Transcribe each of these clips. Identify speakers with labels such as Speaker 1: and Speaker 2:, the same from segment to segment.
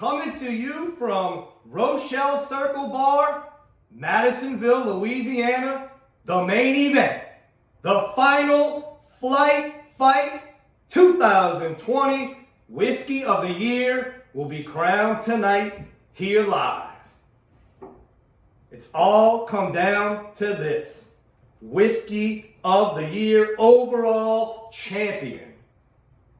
Speaker 1: Coming to you from Rochelle Circle Bar, Madisonville, Louisiana, the main event, the final Flight Fight 2020 Whiskey of the Year will be crowned tonight here live. It's all come down to this. Whiskey of the Year overall champion,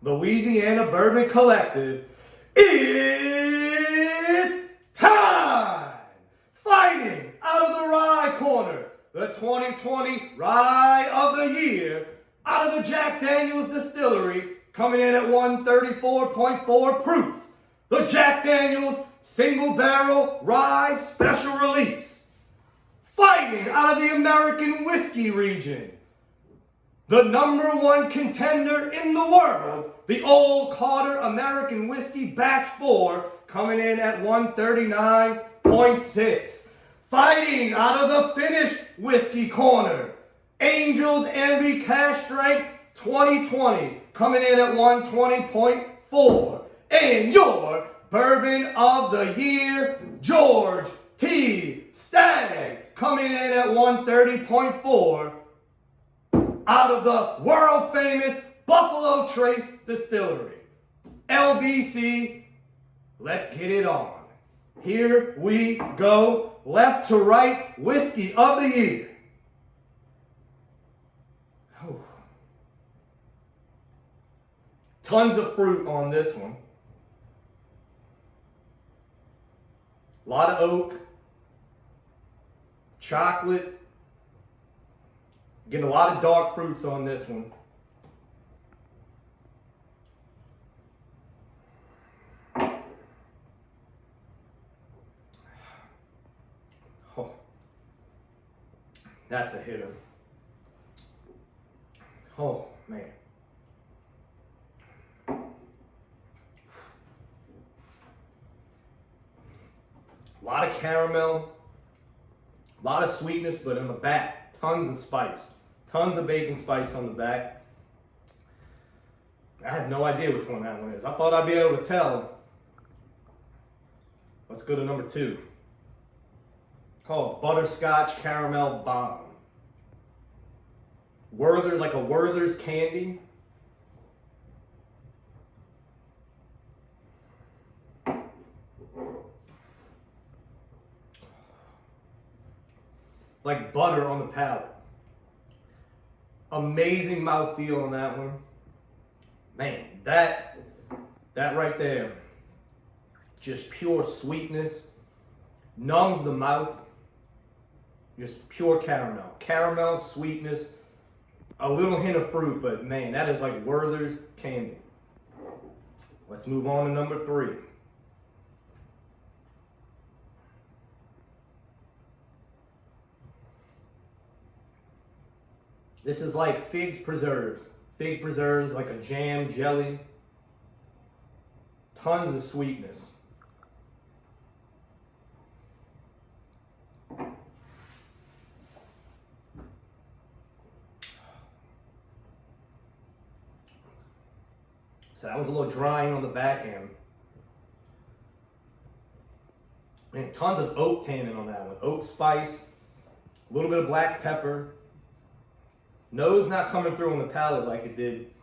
Speaker 1: Louisiana Bourbon Collective, it's time! Fighting out of the rye corner, the 2020 Rye of the Year, out of the Jack Daniel's Distillery, coming in at 134.4 proof, the Jack Daniel's Single Barrel Rye Special Release. Fighting out of the American whiskey region, the #1 contender in the world, the Old Carter American Whiskey Batch 4, coming in at 139.6. Fighting out of the finished whiskey corner, Angel's Envy Cash Strength 2020, coming in at 120.4. And your Bourbon of the Year, George T Stag, coming in at 130.4. Out of the world famous Buffalo Trace Distillery. LBC, let's get it on. Here we go, left to right, Whiskey of the Year. Oh. Tons of fruit on this one. A lot of oak, chocolate. Getting a lot of dark fruits on this one. Oh, that's a hitter. Oh, man. A lot of caramel, a lot of sweetness, but in the back, tons of spice. Tons of bacon spice on the back. I had no idea which one that one is. I thought I'd be able to tell. Let's go to number 2. Oh, Butterscotch Caramel Bomb. Werther, like a Werther's candy. Like butter on the palate. Amazing mouthfeel on that one. Man, that right there, just pure sweetness, numbs the mouth, just pure caramel. Caramel, sweetness, a little hint of fruit, but man, that is like Werther's candy. Let's move on to number 3. This is like fig preserves, like a jam, jelly. Tons of sweetness. So that one's a little drying on the back end. Man, tons of oak tannin on that one. Oak spice, a little bit of black pepper. Nose not coming through on the palate like it did.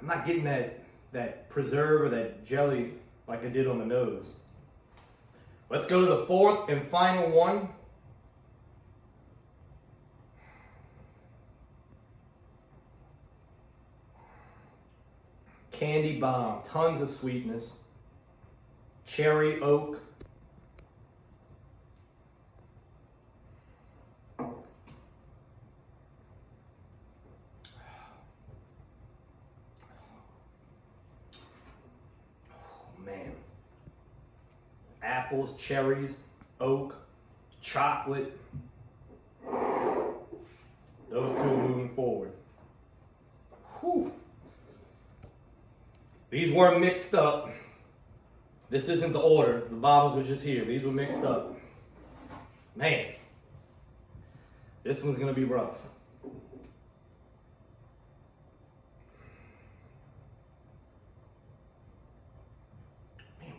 Speaker 1: I'm not getting that preserve or that jelly like I did on the nose. Let's go to the 4th and final one. Candy Bomb, tons of sweetness. Cherry oak. Man, apples, cherries, oak, chocolate. Those two moving forward. Whew. These were mixed up. This isn't the order. The bottles are just here. These were mixed up. Man, this one's gonna be rough.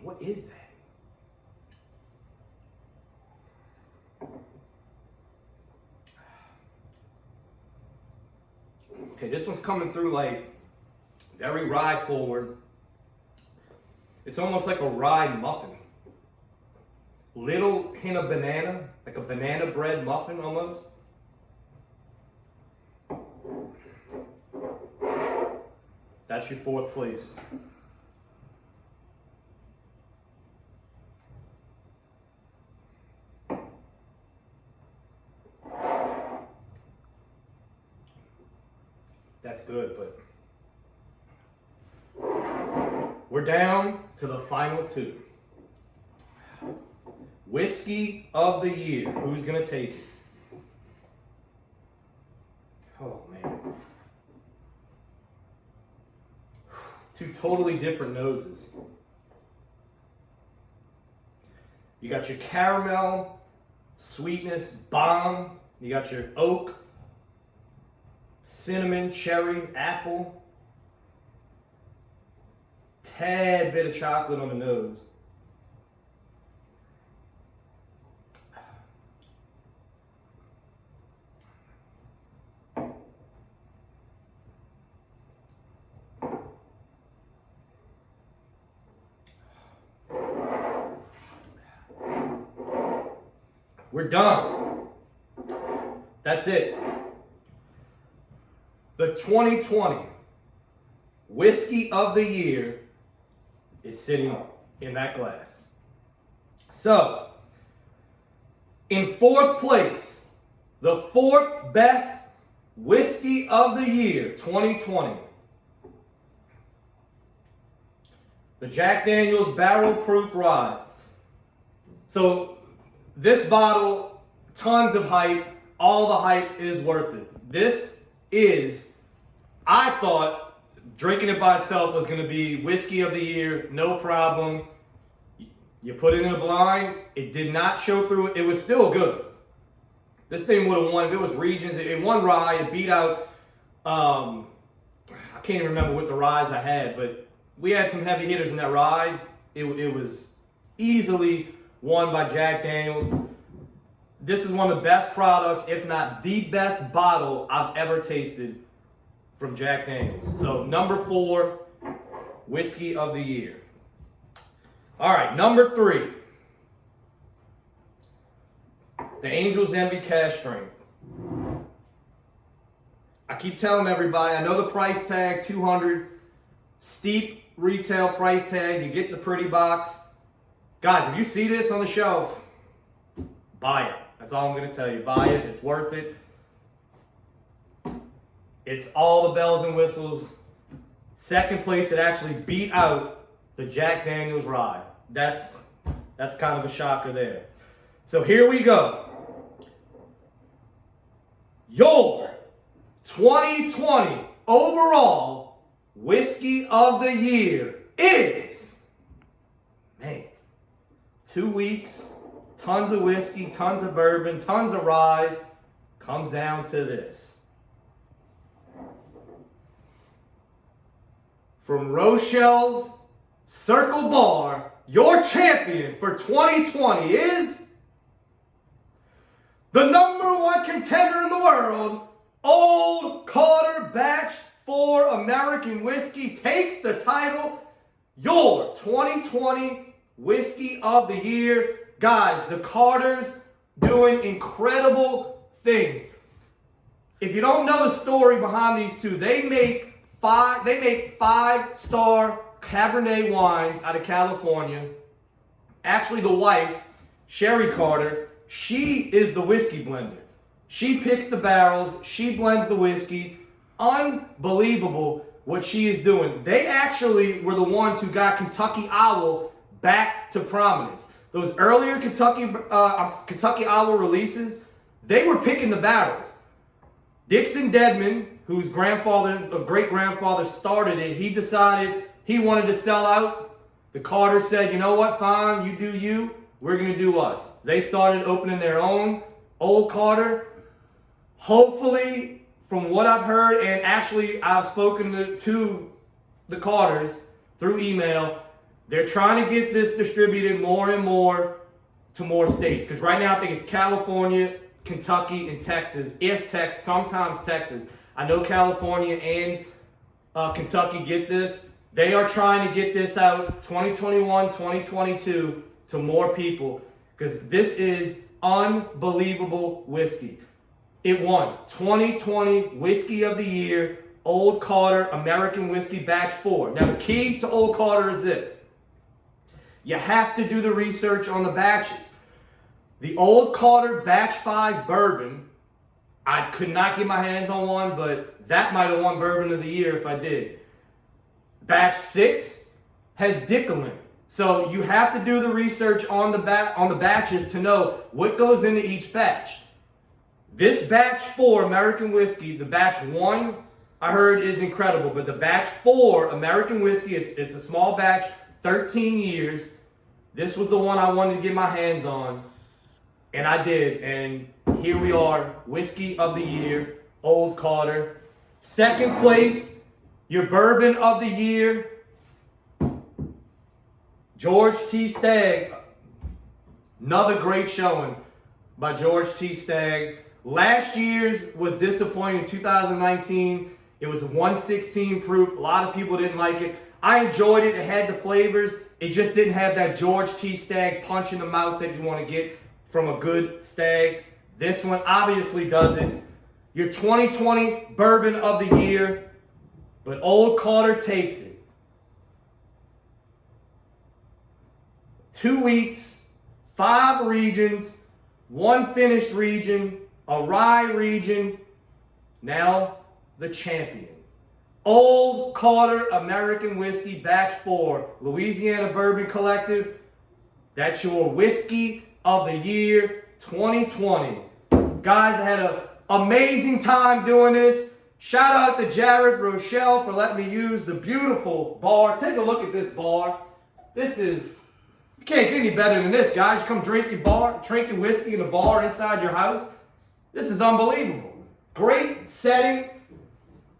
Speaker 1: what is that? Okay, this one's coming through like very rye forward. It's almost like a rye muffin. Little hint of banana, like a banana bread muffin almost. That's your fourth place. That's good, but we're down to the final two. Whiskey of the year. Who's going to take it? Oh, man. Two totally different noses. You got your caramel, sweetness, bomb. You got your oak, cinnamon, cherry, apple. Tad bit of chocolate on the nose. We're done. That's it. The 2020 Whiskey of the Year is sitting in that glass. So, in fourth place, the fourth best Whiskey of the Year 2020. The Jack Daniel's Barrel Proof Rye. So, this bottle, tons of hype. All the hype is worth it. This is, I thought, drinking it by itself was going to be Whiskey of the Year, no problem. You put it in a blind, it did not show through. It was still good. This thing would have won if it was regions. It won rye. It beat out, I can't even remember what the ryes I had, but we had some heavy hitters in that rye. It was easily won by Jack Daniel's. This is one of the best products, if not the best bottle I've ever tasted from Jack Daniel's. So number 4, Whiskey of the Year. All right, number 3, the Angel's Envy Cash Strength. I keep telling everybody, I know the price tag, $200, steep retail price tag. You get the pretty box. Guys, if you see this on the shelf, buy it. That's all I'm going to tell you. Buy it. It's worth it. It's all the bells and whistles. Second place, it actually beat out the Jack Daniel's Rye. That's kind of a shocker there. So here we go. Your 2020 overall Whiskey of the Year is, man, 2 weeks, tons of whiskey, tons of bourbon, tons of ryes. Comes down to this. From Rochelle's Circle Bar, your champion for 2020 is the #1 contender in the world, Old Carter Batch 4 American Whiskey, takes the title, your 2020 Whiskey of the Year. Guys, the Carters doing incredible things. If you don't know the story behind these two, they make 5-star Cabernet wines out of California. Actually, the wife, Sherry Carter, she is the whiskey blender. She picks the barrels, she blends the whiskey. Unbelievable what she is doing. They actually were the ones who got Kentucky Owl back to prominence. Those earlier Kentucky Owl releases, they were picking the barrels. Dixon Dedman, whose great-grandfather started it, he decided he wanted to sell out. The Carters said, you know what, fine, you do you, we're going to do us. They started opening their own Old Carter. Hopefully, from what I've heard, and actually I've spoken to the Carters through email, They're trying to get this distributed more and more to more states. Because right now I think it's California, Kentucky, and Texas. Sometimes Texas. I know California and Kentucky get this. They are trying to get this out 2021, 2022 to more people. Because this is unbelievable whiskey. It won 2020 Whiskey of the Year, Old Carter American Whiskey Batch 4. Now the key to Old Carter is this. You have to do the research on the batches. The Old Carter Batch 5 bourbon, I could not get my hands on one, but that might have won Bourbon of the Year if I did. Batch 6 has Dickel in it. So you have to do the research on the batches to know what goes into each batch. This Batch 4 American Whiskey, the Batch 1, I heard is incredible, but the Batch 4 American Whiskey, it's a small batch, 13 years. This was the one I wanted to get my hands on, and I did, and here we are, Whiskey of the Year, Old Carter. Second place, your Bourbon of the Year, George T Stag. Another great showing by George T Stag. Last year's was disappointing. 2019, it was 116 proof. A lot of people didn't like it. I enjoyed it. It had the flavors. It just didn't have that George T Stag punch in the mouth that you want to get from a good stag. This one obviously doesn't. Your 2020 Bourbon of the Year, but Old Carter takes it. 2 weeks, 5 regions, 1 finished region, a rye region, now the champion. Old Carter American Whiskey Batch 4, Louisiana Bourbon Collective. That's your Whiskey of the Year 2020. Guys, I had an amazing time doing this. Shout out to Jared Rochelle for letting me use the beautiful bar. Take a look at this bar. This is, you can't get any better than this, guys. Come drinking whiskey in a bar inside your house. This is unbelievable. Great setting.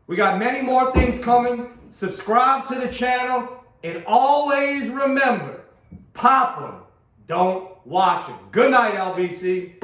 Speaker 1: We got many more things coming. Subscribe to the channel. And always remember, pop them, don't watch them. Good night, LBC.